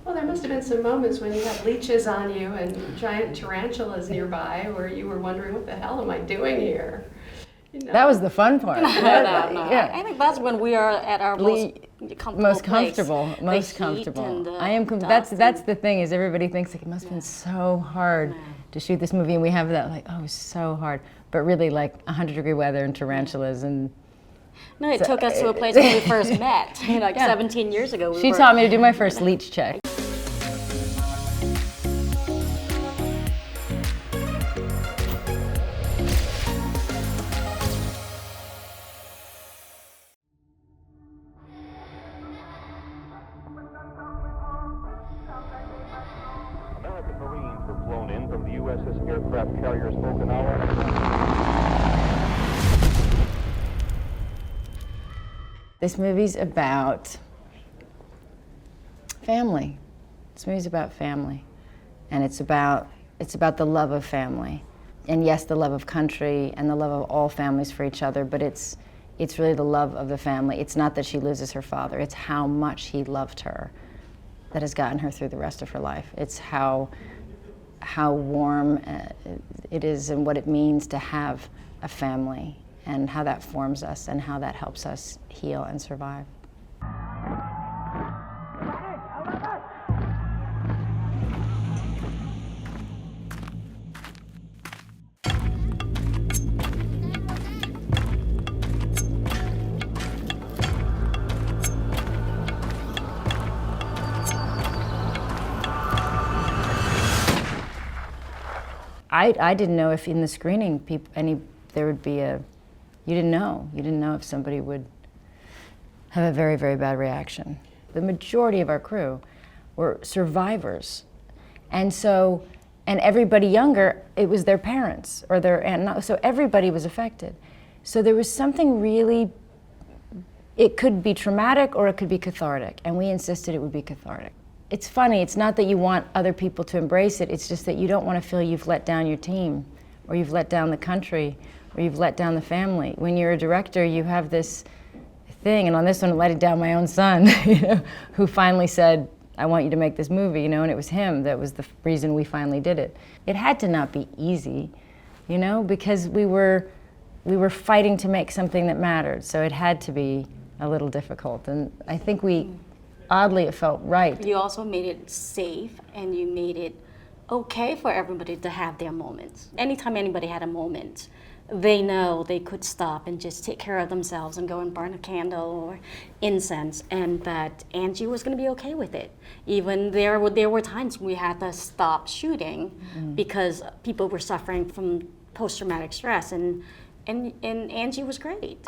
Well, there must have been some moments when you had leeches on you and giant tarantulas nearby where you were wondering, what the hell am I doing here? You know? That was the fun part. No. Yeah. I think that's when we are at our most comfortable. Most comfortable. I am. That's the thing, is everybody thinks like it must have been so hard to shoot this movie, and we have that like, oh, it was so hard, but really like 100-degree weather and tarantulas and. No, it took us to a place when we first met, 17 years ago. She taught me to do my first leech check. American Marines were flown in from the USS aircraft carrier Okinawa. This movie's about family. This movie's about family, and it's about the love of family, and yes, the love of country and the love of all families for each other. But it's really the love of the family. It's not that she loses her father. It's how much he loved her that has gotten her through the rest of her life. It's how warm it is and what it means to have a family, and how that forms us and how that helps us heal and survive. I didn't know if in the screening there would be a. You didn't know if somebody would have a very, very bad reaction. The majority of our crew were survivors. And everybody younger, it was their parents or their aunt, so everybody was affected. So there was something really, it could be traumatic or it could be cathartic, and we insisted it would be cathartic. It's funny, it's not that you want other people to embrace it, it's just that you don't want to feel you've let down your team, or you've let down the country, or you've let down the family. When you're a director, you have this thing, and on this one, I let down my own son, who finally said, I want you to make this movie, and it was him that was the reason we finally did it. It had to not be easy, because we were fighting to make something that mattered, so it had to be a little difficult, and I think oddly, it felt right. You also made it safe, and you made it okay for everybody to have their moments. Anytime anybody had a moment, they know they could stop and just take care of themselves and go and burn a candle or incense, and that Angie was going to be okay with it. Even there were times we had to stop shooting because people were suffering from post-traumatic stress, and Angie was great.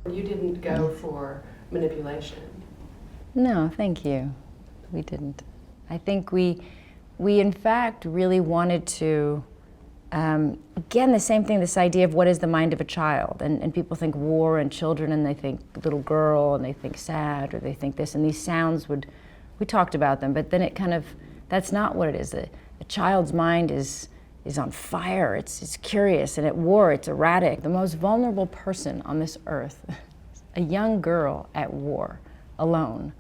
You didn't go for manipulation. No, thank you. We didn't. I think we in fact really wanted to, again, the same thing, this idea of what is the mind of a child. And people think war and children, and they think little girl, and they think sad, or they think this, and these sounds we talked about them, but then it kind of, that's not what it is. A child's mind is on fire, it's curious, and at war, it's erratic. The most vulnerable person on this earth, a young girl at war, alone.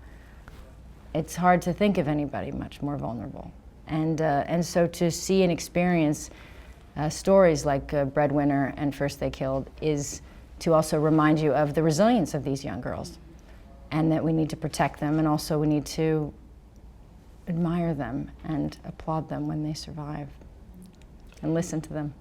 It's hard to think of anybody much more vulnerable. And so to see and experience stories like Breadwinner and First They Killed is to also remind you of the resilience of these young girls, and that we need to protect them, and also we need to admire them and applaud them when they survive and listen to them.